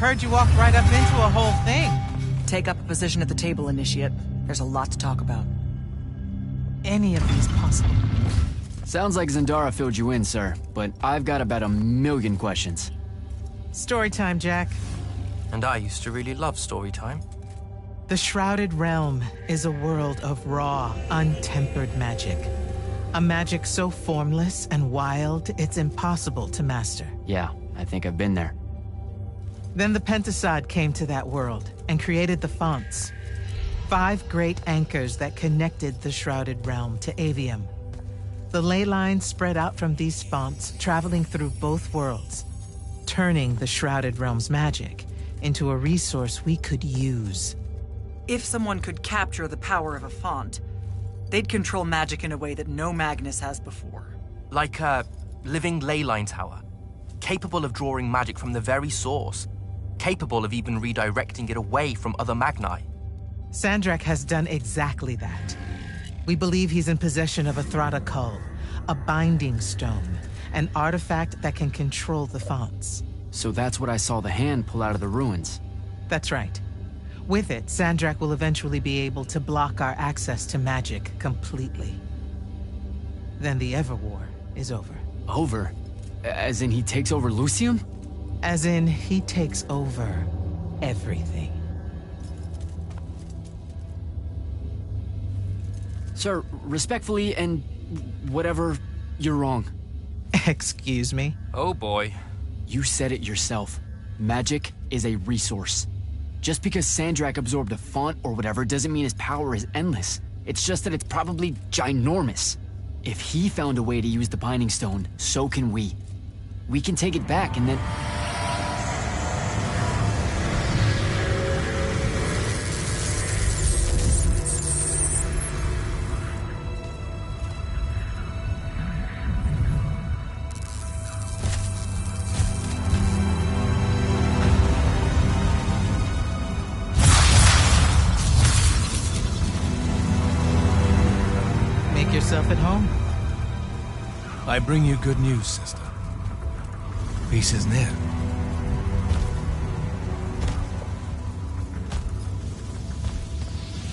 Heard you walked right up into a whole thing. Take up a position at the table, Initiate. There's a lot to talk about. Any of these possible? Sounds like Zendara filled you in, sir, but I've got about 1,000,000 questions. Story time, Jack. And I used to really love story time. The Shrouded Realm is a world of raw, untempered magic. A magic so formless and wild, it's impossible to master. Yeah, I think I've been there. Then the Pentasod came to that world and created the fonts. 5 great anchors that connected the Shrouded Realm to Aveum. The ley lines spread out from these fonts, traveling through both worlds, turning the Shrouded Realm's magic into a resource we could use. If someone could capture the power of a font, they'd control magic in a way that no Magnus has before. Like a living ley line tower, capable of drawing magic from the very source, capable of even redirecting it away from other Magni. Sandrak has done exactly that. We believe he's in possession of a Thrata Cull, a binding stone, an artifact that can control the fonts. So that's what I saw the hand pull out of the ruins. That's right. With it, Sandrak will eventually be able to block our access to magic completely. Then the Everwar is over. Over? As in he takes over Lucium? As in, he takes over everything. Sir, respectfully and whatever, you're wrong. Excuse me? Oh boy. You said it yourself. Magic is a resource. Just because Sandrak absorbed a font or whatever doesn't mean his power is endless. It's just that it's probably ginormous. If he found a way to use the Binding Stone, so can we. We can take it back and then... Yourself at home? I bring you good news, sister. Peace is near.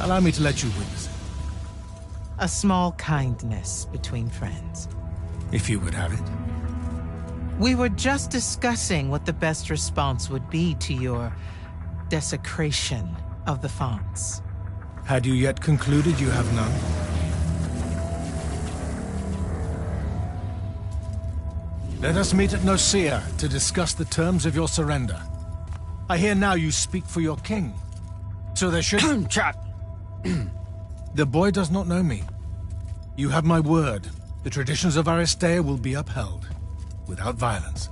Allow me to let you witness it. A small kindness between friends. If you would have it. We were just discussing what the best response would be to your desecration of the fonts. Had you yet concluded you have none? Let us meet at Nicaea to discuss the terms of your surrender. I hear now you speak for your king. So there should... Chap! The boy does not know me. You have my word. The traditions of Aristea will be upheld, without violence.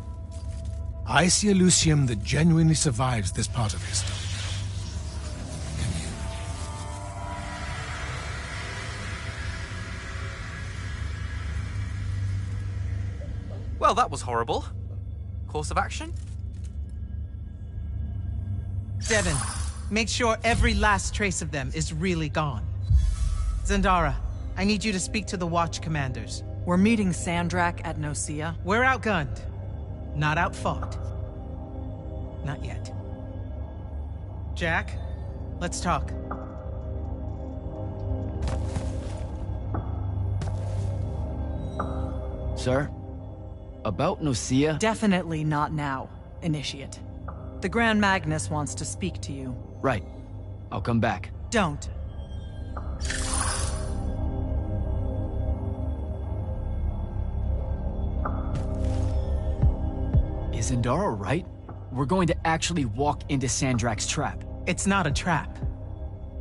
I see a Lucium that genuinely survives this part of history. Can you? Well, that was horrible. Course of action? Devin, make sure every last trace of them is really gone. Zendara, I need you to speak to the Watch commanders. We're meeting Sandrak at Nicaea. We're outgunned, not outfought. Not yet. Jack, let's talk. Sir? About Nicaea? Definitely not now, Initiate. The Grand Magnus wants to speak to you. Right. I'll come back. Don't. Is Zendara right? We're going to actually walk into Sandrak's trap. It's not a trap.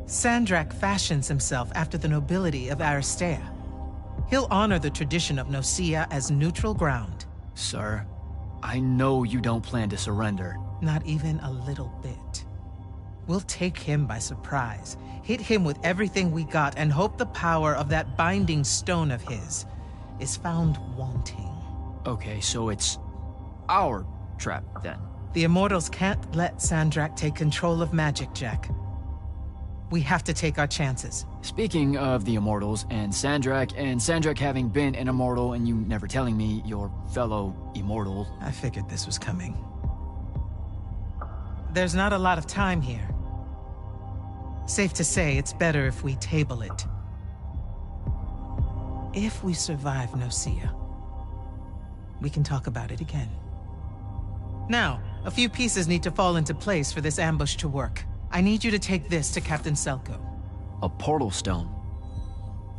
Sandrak fashions himself after the nobility of Aristea. He'll honor the tradition of Nicaea as neutral ground. Sir, I know you don't plan to surrender. Not even a little bit. We'll take him by surprise, hit him with everything we got, and hope the power of that binding stone of his is found wanting. Okay, so it's our trap, then. The Immortals can't let Sandrak take control of magic, Jack. We have to take our chances. Speaking of the Immortals and Sandrak having been an Immortal and you never telling me your fellow Immortal... I figured this was coming. There's not a lot of time here. Safe to say, it's better if we table it. If we survive Nocia, we can talk about it again. Now, a few pieces need to fall into place for this ambush to work. I need you to take this to Captain Selko. A portal stone.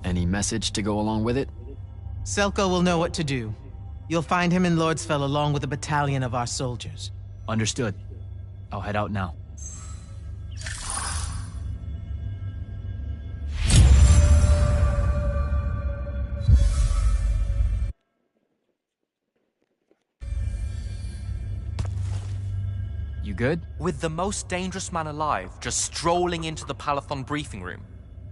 Any message to go along with it? Selko will know what to do. You'll find him in Lordsfell along with a battalion of our soldiers. Understood. I'll head out now. You good? With the most dangerous man alive just strolling into the Palathon briefing room.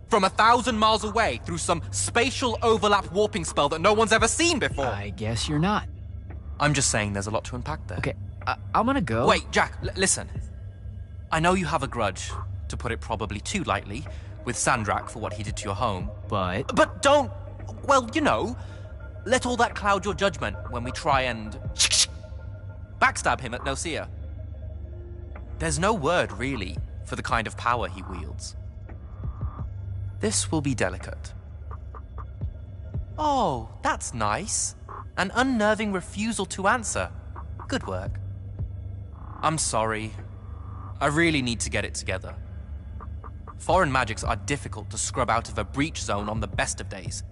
From 1,000 miles away through some spatial overlap warping spell that no one's ever seen before. I guess you're not. I'm just saying there's a lot to unpack there. Okay, I'm gonna go. Wait, Jack, listen. I know you have a grudge, to put it probably too lightly, with Sandrak for what he did to your home. But don't, well, you know, let all that cloud your judgment when we try and backstab him at Nocia. There's no word, really, for the kind of power he wields. This will be delicate. Oh, that's nice. An unnerving refusal to answer. Good work. I'm sorry. I really need to get it together. Foreign magics are difficult to scrub out of a breach zone on the best of days.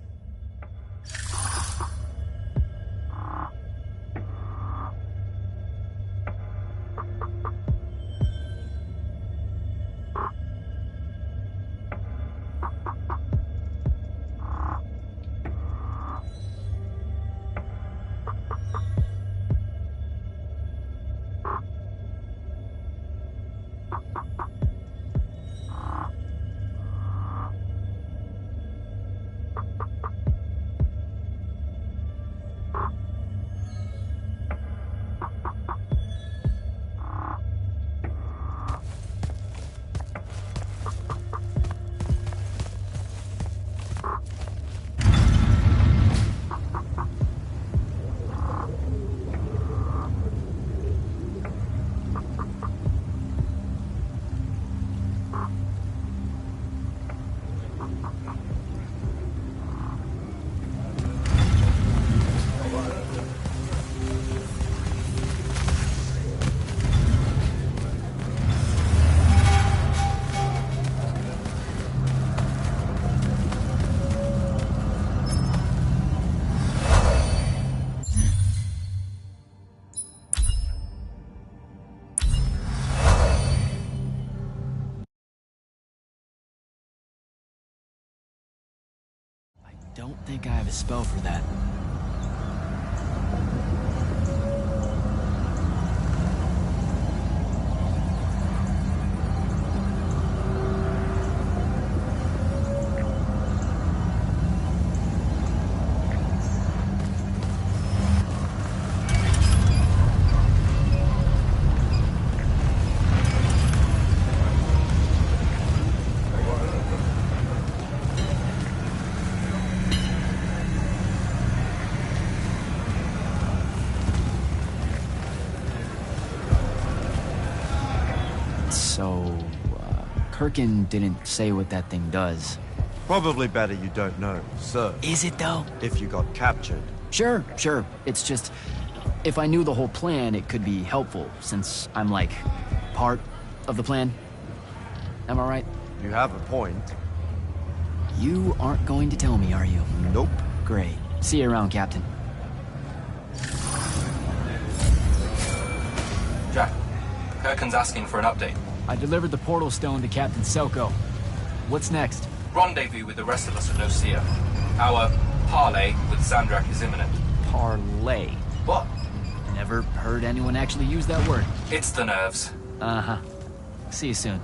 don't think I have a spell for that. Kirkin didn't say what that thing does. Probably better you don't know, sir. Is it though? If you got captured. Sure. It's just, if I knew the whole plan, it could be helpful, since I'm like, part of the plan. Am I right? You have a point. You aren't going to tell me, are you? Nope. Great. See you around, Captain. Jack, Kirkin's asking for an update. I delivered the portal stone to Captain Selko. What's next? Rendezvous with the rest of us at Nocia. Our parley with Sandrak is imminent. Parlay. What? Never heard anyone actually use that word. It's the nerves. Uh-huh. See you soon.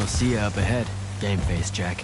see you up ahead, game face Jack.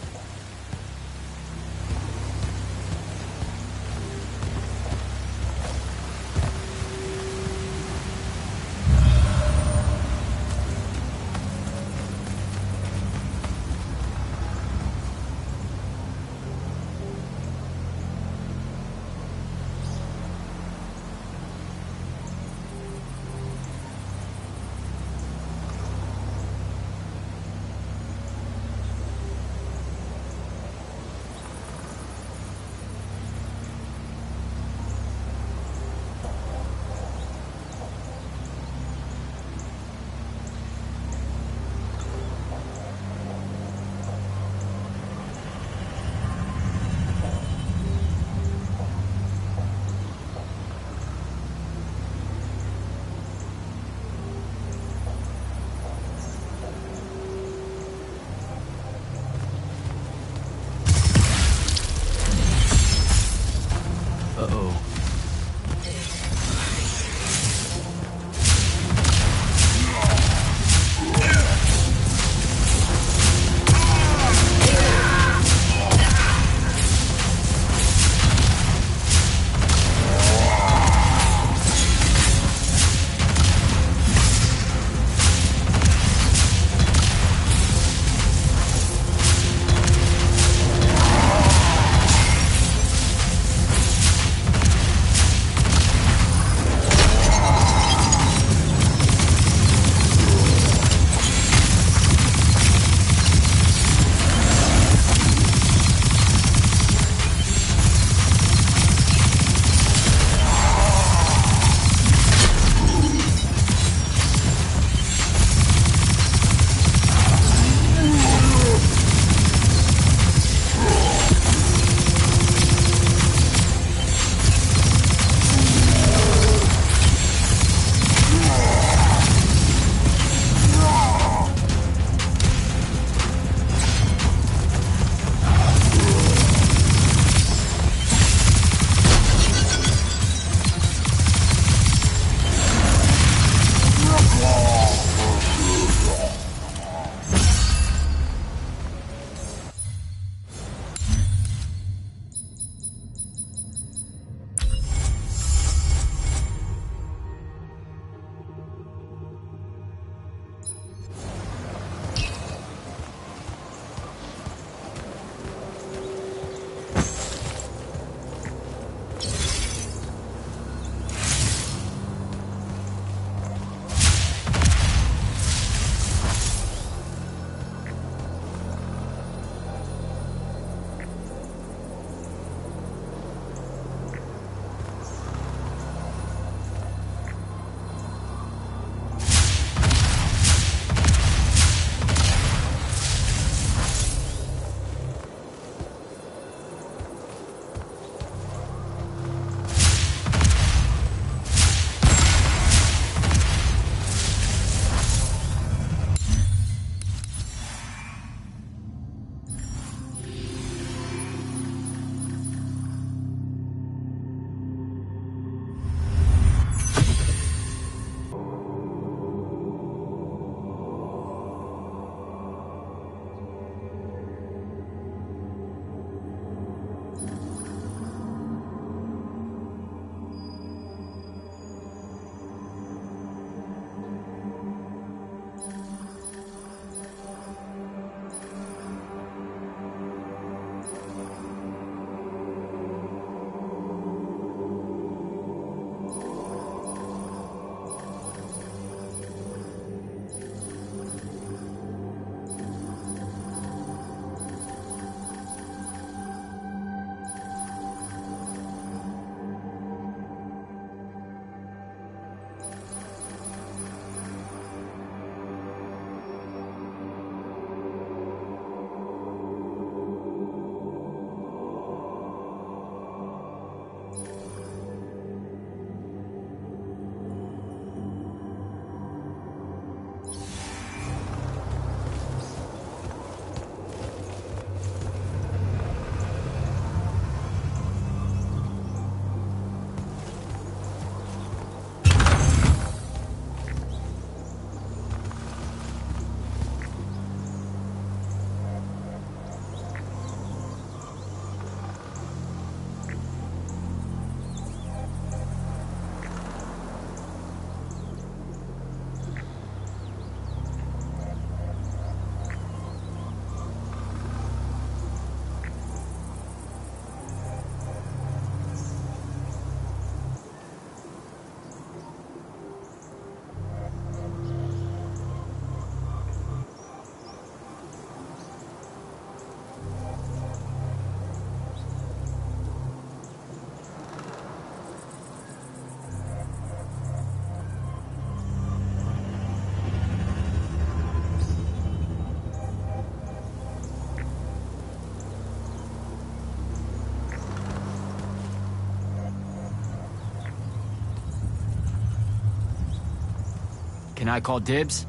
Can I call dibs?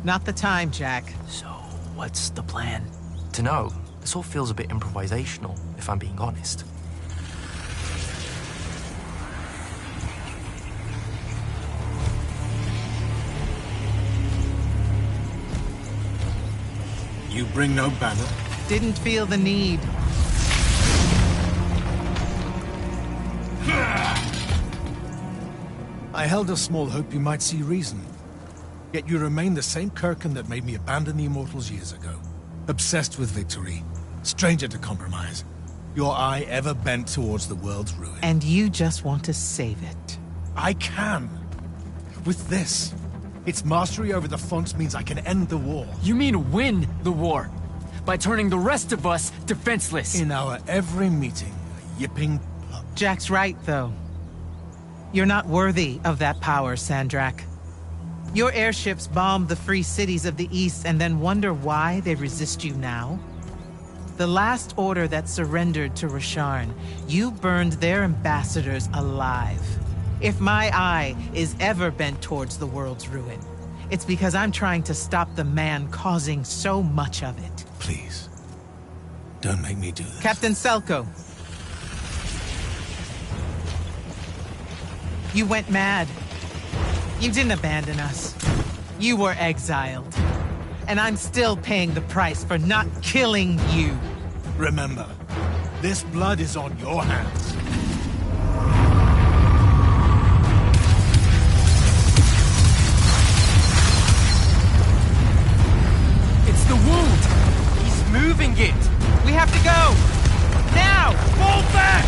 Not the time, Jack. So, what's the plan? Dunno. This all feels a bit improvisational, if I'm being honest. You bring no banner? Didn't feel the need. I held a small hope you might see reason. Yet you remain the same Kirkin that made me abandon the Immortals years ago. Obsessed with victory, stranger to compromise. Your eye ever bent towards the world's ruin. And you just want to save it. I can. With this. Its mastery over the fonts means I can end the war. You mean win the war? By turning the rest of us defenseless? In our every meeting, a yipping pup. Jack's right, though. You're not worthy of that power, Sandrak. Your airships bombed the free cities of the East and then wonder why they resist you now? The last order that surrendered to Rasharn, you burned their ambassadors alive. If my eye is ever bent towards the world's ruin, it's because I'm trying to stop the man causing so much of it. Please. Don't make me do this. Captain Selko. You went mad. You didn't abandon us. You were exiled. And I'm still paying the price for not killing you. Remember, this blood is on your hands. It's the wound! He's moving it! We have to go! Now! Fall back!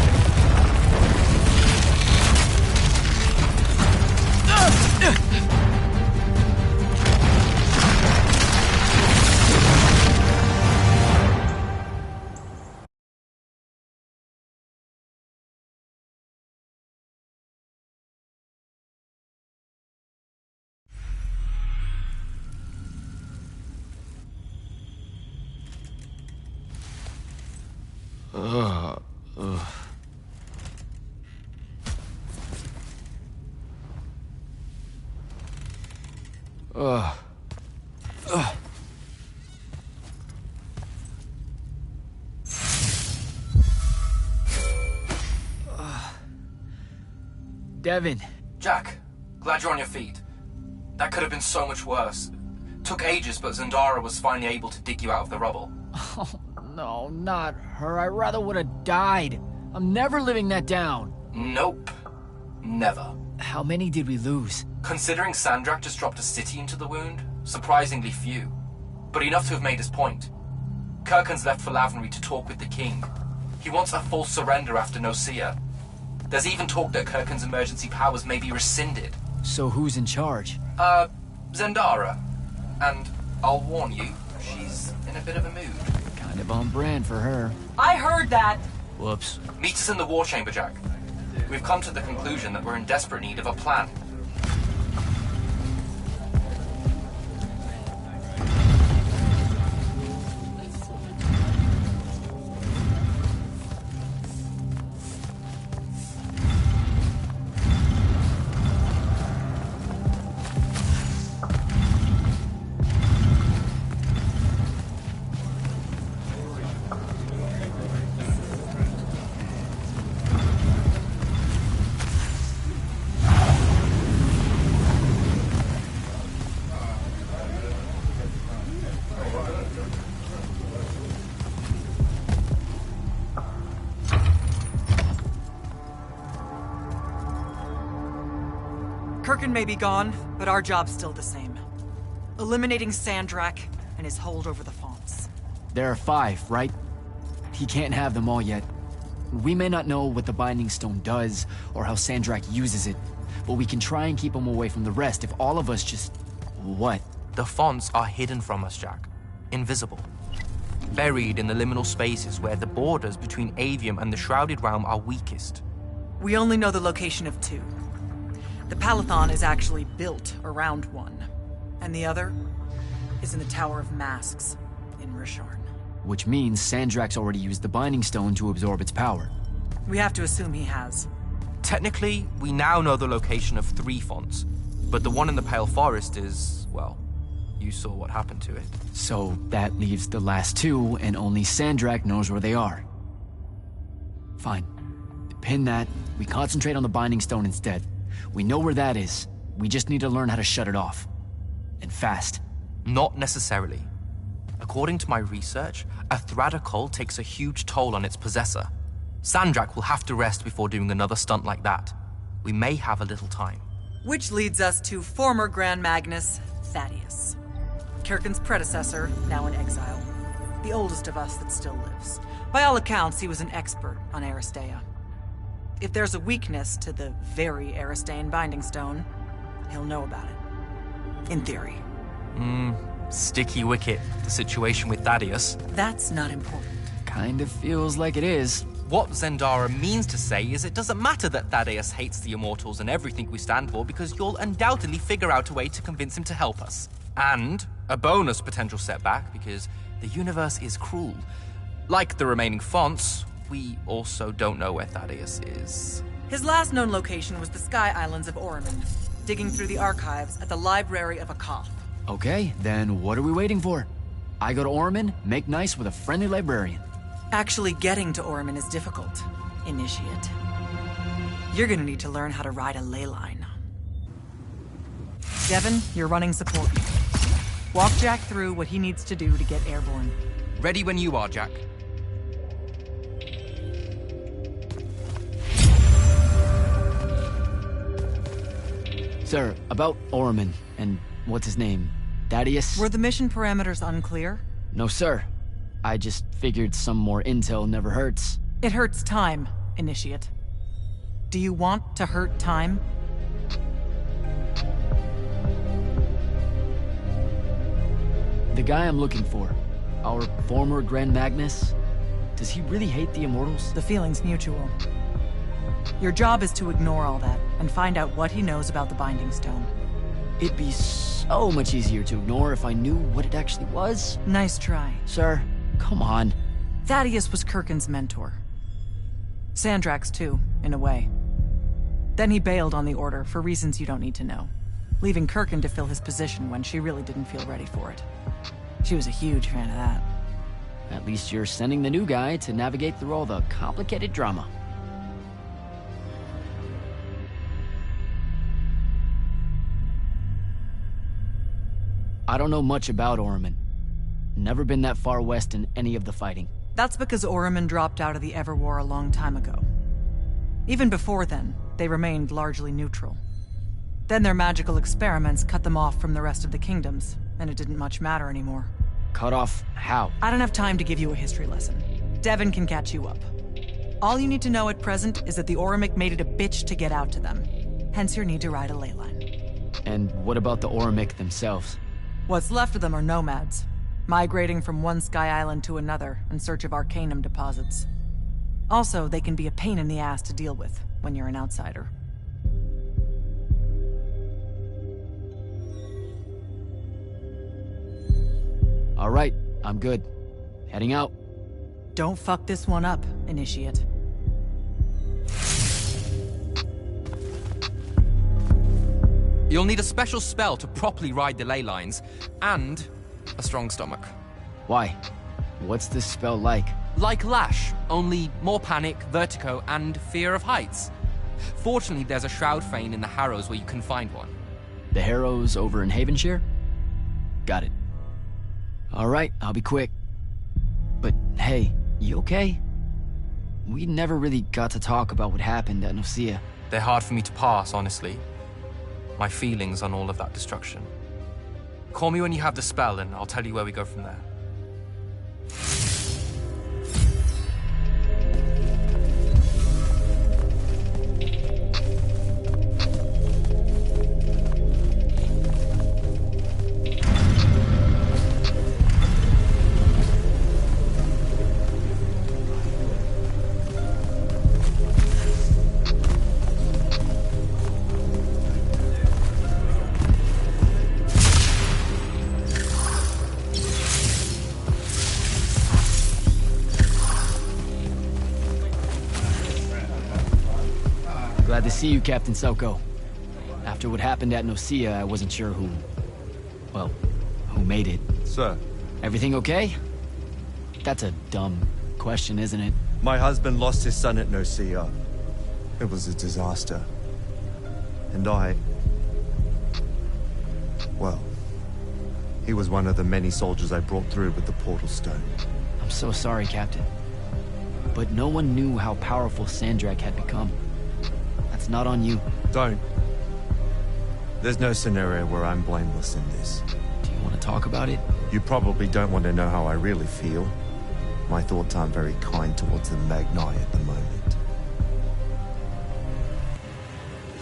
Devin. Jack, glad you're on your feet. That could have been so much worse. Took ages, but Zendara was finally able to dig you out of the rubble. Oh, no, not her. I rather would have died. I'm never living that down. Nope. Never. How many did we lose? Considering Sandrak just dropped a city into the wound, surprisingly few. But enough to have made his point. Kirkin's left for Lavenry to talk with the king. He wants a full surrender after Nicaea. There's even talk that Kirkin's emergency powers may be rescinded. So who's in charge? Zendara. And I'll warn you, she's in a bit of a mood. Kind of on brand for her. I heard that! Whoops. Meet us in the war chamber, Jack. We've come to the conclusion that we're in desperate need of a plan. Kirkin may be gone, but our job's still the same. Eliminating Sandrak and his hold over the fonts. There are 5, right? He can't have them all yet. We may not know what the Binding Stone does, or how Sandrak uses it, but we can try and keep him away from the rest if all of us just... What? The fonts are hidden from us, Jack. Invisible. Buried in the liminal spaces where the borders between Aveum and the Shrouded Realm are weakest. We only know the location of 2. The Palathon is actually built around one, and the other is in the Tower of Masks in Rasharn. Which means Sandrak's already used the Binding Stone to absorb its power. We have to assume he has. Technically, we now know the location of 3 fonts. But the one in the Pale Forest is, well, you saw what happened to it. So that leaves the last two, and only Sandrak knows where they are. Fine. Pin that. We concentrate on the Binding Stone instead. We know where that is. We just need to learn how to shut it off. And fast. Not necessarily. According to my research, a Thradakol takes a huge toll on its possessor. Sandrak will have to rest before doing another stunt like that. We may have a little time. Which leads us to former Grand Magnus, Thaddeus. Kirkin's predecessor, now in exile. The oldest of us that still lives. By all accounts, he was an expert on Aristea. If there's a weakness to the very Aristean Binding Stone, he'll know about it. In theory. Sticky wicket, the situation with Thaddeus. That's not important. Kind of feels like it is. What Zendara means to say is it doesn't matter that Thaddeus hates the Immortals and everything we stand for, because you'll undoubtedly figure out a way to convince him to help us. And a bonus potential setback, because the universe is cruel. Like the remaining fonts, we also don't know where Thaddeus is. His last known location was the Sky Islands of Oromond, digging through the archives at the Library of Akoth. Okay, then what are we waiting for? I go to Oromond, make nice with a friendly librarian. Actually getting to Oromond is difficult, Initiate. You're gonna need to learn how to ride a ley line. Devin, you're running support. Walk Jack through what he needs to do to get airborne. Ready when you are, Jack. Sir, about Oromond and what's his name? Thaddeus? Were the mission parameters unclear? No, sir. I just figured some more intel never hurts. It hurts time, Initiate. Do you want to hurt time? The guy I'm looking for, our former Grand Magnus, does he really hate the Immortals? The feeling's mutual. Your job is to ignore all that and find out what he knows about the Binding Stone. It'd be so much easier to ignore if I knew what it actually was. Nice try. Sir, come on. Thaddeus was Kirkin's mentor. Sandrak's too, in a way. Then he bailed on the Order for reasons you don't need to know, leaving Kirkin to fill his position when she really didn't feel ready for it. She was a huge fan of that. At least you're sending the new guy to navigate through all the complicated drama. I don't know much about Oromond. Never been that far west in any of the fighting. That's because Oromond dropped out of the Everwar a long time ago. Even before then, they remained largely neutral. Then their magical experiments cut them off from the rest of the kingdoms, and it didn't much matter anymore. Cut off how? I don't have time to give you a history lesson. Devin can catch you up. All you need to know at present is that the Oromic made it a bitch to get out to them. Hence your need to ride a ley line. And what about the Oromic themselves? What's left of them are nomads, migrating from one sky island to another in search of arcanum deposits. Also, they can be a pain in the ass to deal with when you're an outsider. All right, I'm good. Heading out. Don't fuck this one up, Initiate. You'll need a special spell to properly ride the ley lines, and a strong stomach. Why? What's this spell like? Like Lash, only more panic, vertigo, and fear of heights. Fortunately, there's a Shroud Fane in the Harrows where you can find one. The Harrows over in Havenshire? Got it. All right, I'll be quick. But hey, you okay? We never really got to talk about what happened at Nicaea. They're hard for me to pass, honestly. My feelings on all of that destruction. Call me when you have the spell, and I'll tell you where we go from there. Glad to see you, Captain Soko. After what happened at Nicaea, I wasn't sure who made it. Sir, Everything okay? That's a dumb question, isn't it? my husband lost his son at Nicaea. It was a disaster. And well, he was one of the many soldiers I brought through with the portal stone. I'm so sorry, Captain. But no one knew how powerful Sandrak had become. That's not on you. Don't. There's no scenario where I'm blameless in this. Do you want to talk about it? You probably don't want to know how I really feel. My thoughts aren't very kind towards the Magni at the moment.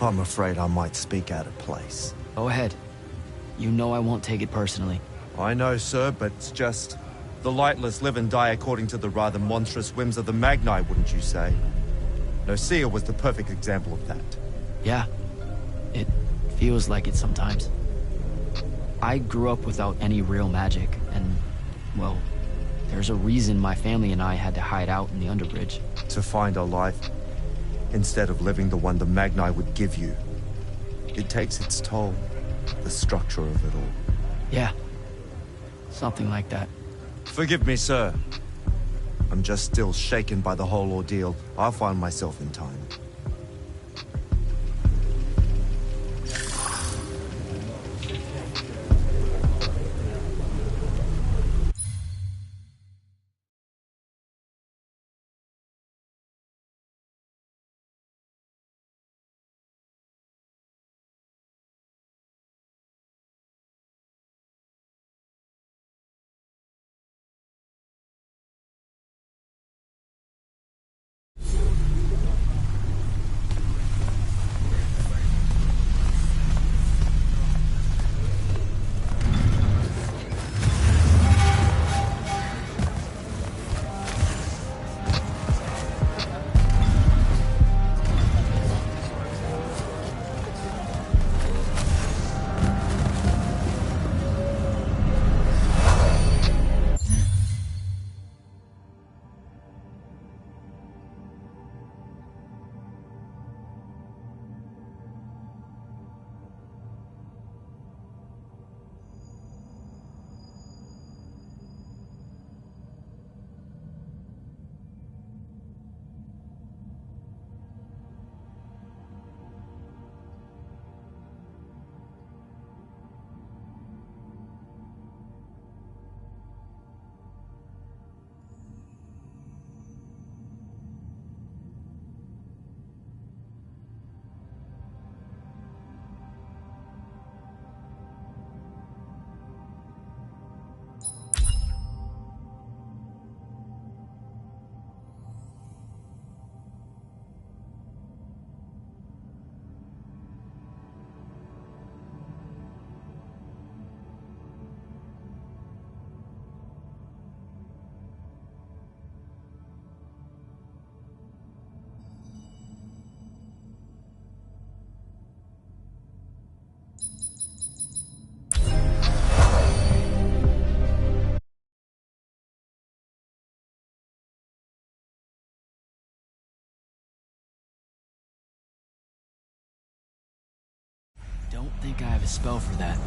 I'm afraid I might speak out of place. Go ahead. You know I won't take it personally. I know, sir, but it's just... the lightless live and die according to the rather monstrous whims of the Magni, wouldn't you say? Nicaea was the perfect example of that. Yeah. It feels like it sometimes. I grew up without any real magic, and, well, there's a reason my family and I had to hide out in the Underbridge. To find a life, instead of living the one the Magni would give you. It takes its toll, the structure of it all. Yeah. Something like that. Forgive me, sir. I'm just still shaken by the whole ordeal. I'll find myself in time. Don't think I have a spell for that.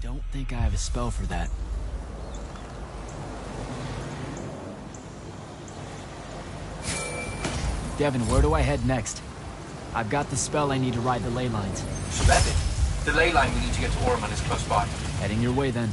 Don't think I have a spell for that. Devin, where do I head next? I've got the spell I need to ride the ley lines. So that's it. The ley line we need to get to Orman is close by. Heading your way then.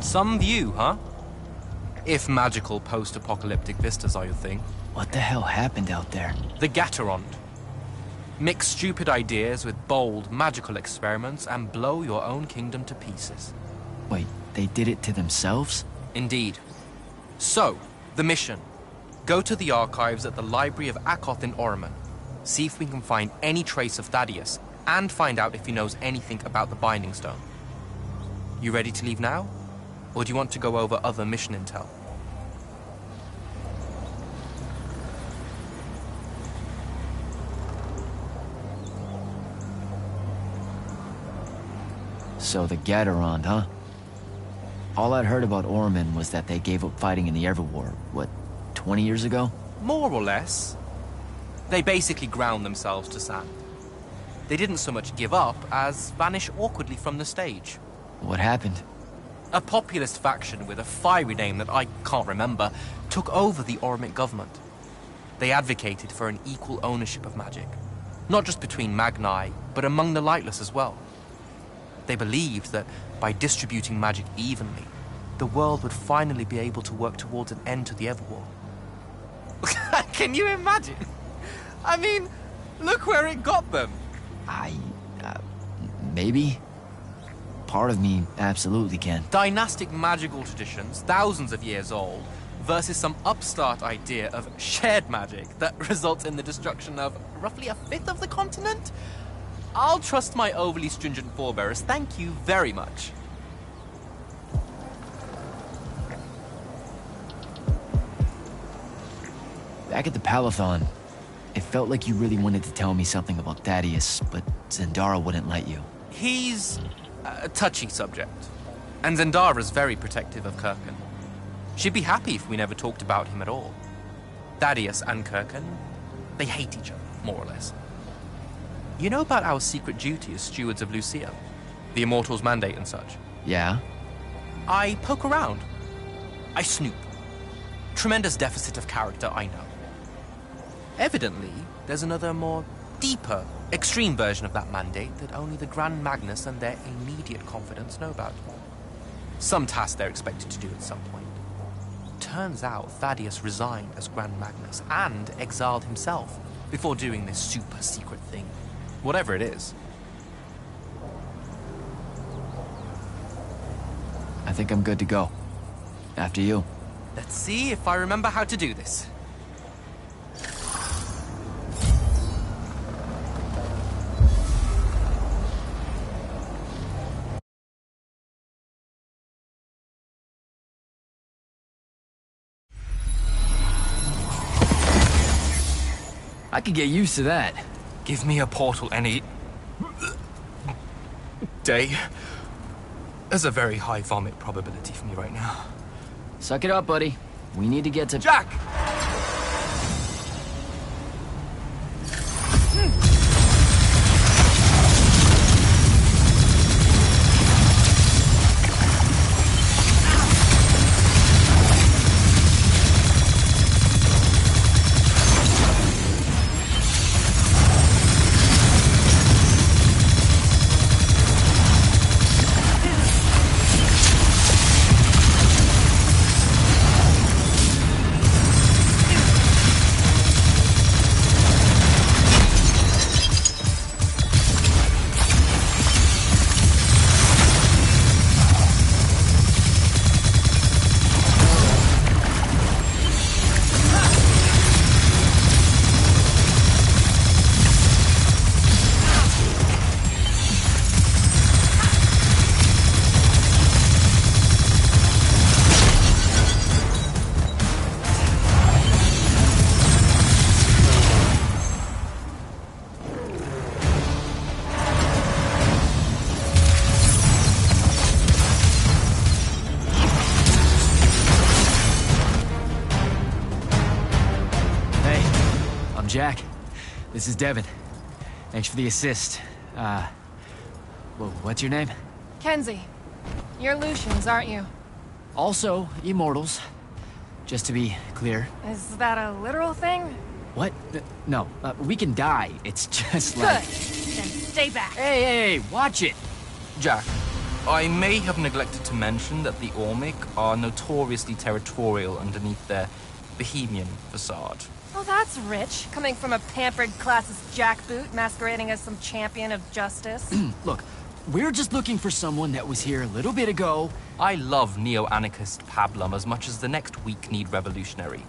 Some view, huh? If magical post-apocalyptic vistas are your thing. What the hell happened out there? The Gatorond. Mix stupid ideas with bold, magical experiments and blow your own kingdom to pieces. Wait, they did it to themselves? Indeed. So, the mission. Go to the archives at the Library of Akoth in Orman. See if we can find any trace of Thaddeus, and find out if he knows anything about the Binding Stone. You ready to leave now? Or do you want to go over other mission intel? So the Gatorond, huh? All I'd heard about Orman was that they gave up fighting in the Everwar, what, 20 years ago? More or less. They basically ground themselves to sand. They didn't so much give up as vanish awkwardly from the stage. What happened? A populist faction with a fiery name that I can't remember took over the Ormic government. They advocated for an equal ownership of magic, not just between Magni, but among the lightless as well. They believed that by distributing magic evenly, the world would finally be able to work towards an end to the Everwar. Can you imagine? I mean, look where it got them. Maybe? Part of me absolutely can. Dynastic magical traditions, thousands of years old, versus some upstart idea of shared magic that results in the destruction of roughly a fifth of the continent? I'll trust my overly stringent forebears, thank you very much. Back at the Palathon, it felt like you really wanted to tell me something about Thaddeus, but Zendara wouldn't let you. He's a touchy subject, and Zendara's very protective of Kirkin. She'd be happy if we never talked about him at all. Thaddeus and Kirkin, they hate each other, more or less. You know about our secret duty as stewards of Lucia? The Immortals' mandate and such? Yeah? I poke around. I snoop. Tremendous deficit of character, I know. Evidently, there's another more deeper, extreme version of that mandate that only the Grand Magnus and their immediate confidants know about. Some task they're expected to do at some point. Turns out Thaddeus resigned as Grand Magnus and exiled himself before doing this super secret thing. Whatever it is. I think I'm good to go. After you. Let's see if I remember how to do this. I could get used to that. Give me a portal any day. There's a very high vomit probability for me right now. Suck it up, buddy. We need to get to... Jack! I'm Jack. This is Devin. Thanks for the assist. What's your name? Kenzie. You're Lucians, aren't you? Also, Immortals. Just to be clear. Is that a literal thing? What? No, we can die. It's just Good. like... Then stay back. Hey, watch it! Jack, I may have neglected to mention that the Ormic are notoriously territorial underneath their bohemian facade. Oh, that's rich. Coming from a pampered classist jackboot masquerading as some champion of justice. Look, we're just looking for someone that was here a little bit ago. I love neo-anarchist pablum as much as the next weak-kneed revolutionary.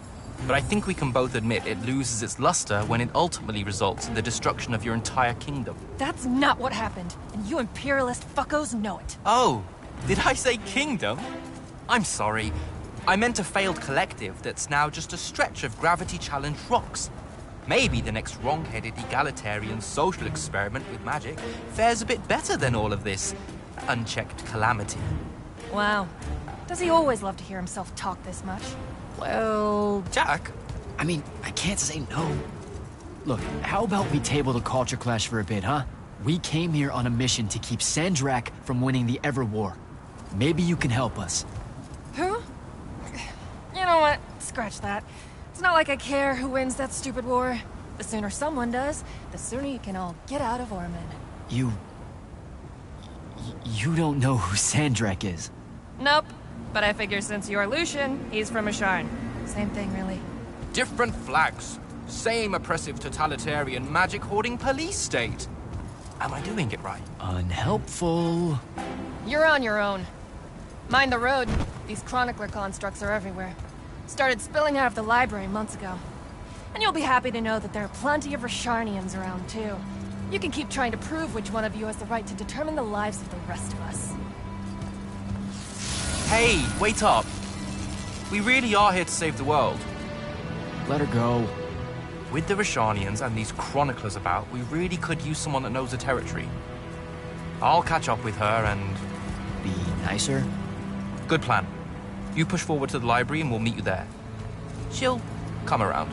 But I think we can both admit it loses its luster when it ultimately results in the destruction of your entire kingdom. That's not what happened, and you imperialist fuckos know it. Oh, did I say kingdom? I'm sorry. I meant a failed collective that's now just a stretch of gravity-challenged rocks. Maybe the next wrong-headed egalitarian social experiment with magic fares a bit better than all of this unchecked calamity. Wow. Does he always love to hear himself talk this much? Well, Jack? I mean, I can't say no. Look, how about we table the culture clash for a bit, huh? We came here on a mission to keep Sandrak from winning the Ever War. Maybe you can help us. Who? You know what? Scratch that. It's not like I care who wins that stupid war. The sooner someone does, the sooner you can all get out of Orman. You don't know who Sandrak is? Nope. But I figure since you're Lucian, he's from Asharn. Same thing, really. Different flags. Same oppressive totalitarian magic-hoarding police state. Am I doing it right? Unhelpful. You're on your own. Mind the road. These chronicler constructs are everywhere. Started spilling out of the library months ago. And you'll be happy to know that there are plenty of Rasharnians around, too. You can keep trying to prove which one of you has the right to determine the lives of the rest of us. Hey, wait up. We really are here to save the world. Let her go. With the Rasharnians and these chroniclers about, we really could use someone that knows the territory. I'll catch up with her and... Be nicer? Good plan. You push forward to the library and we'll meet you there. She'll come around.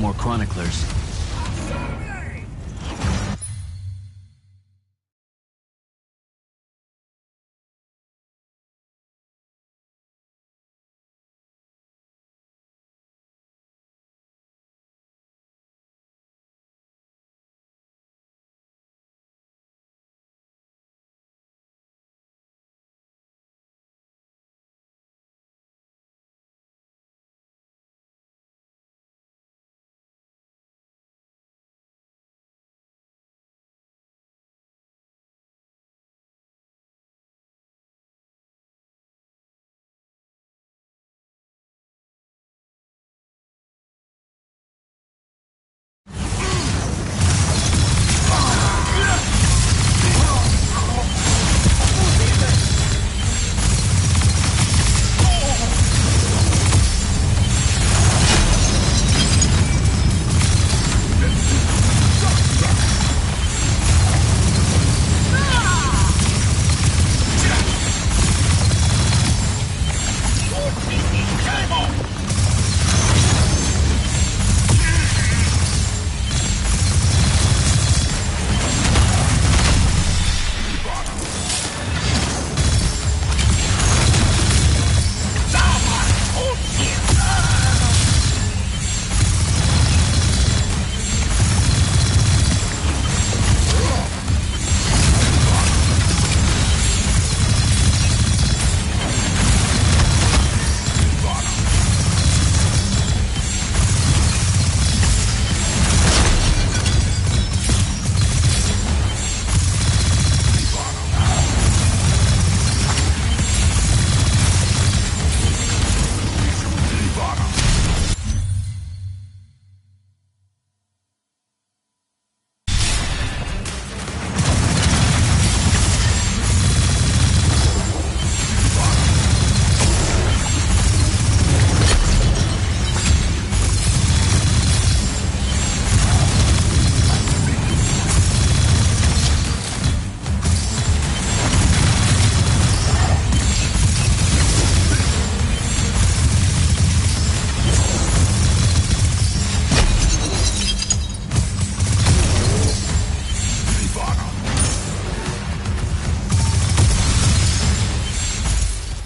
more chroniclers.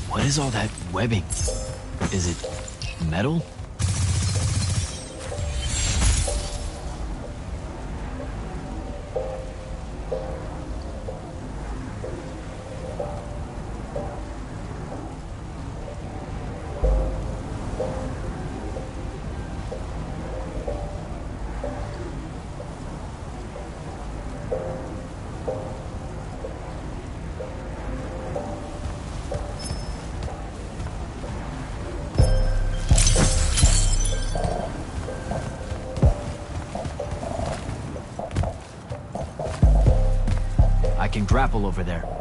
What is all that webbing? Is it metal? I can grapple over there.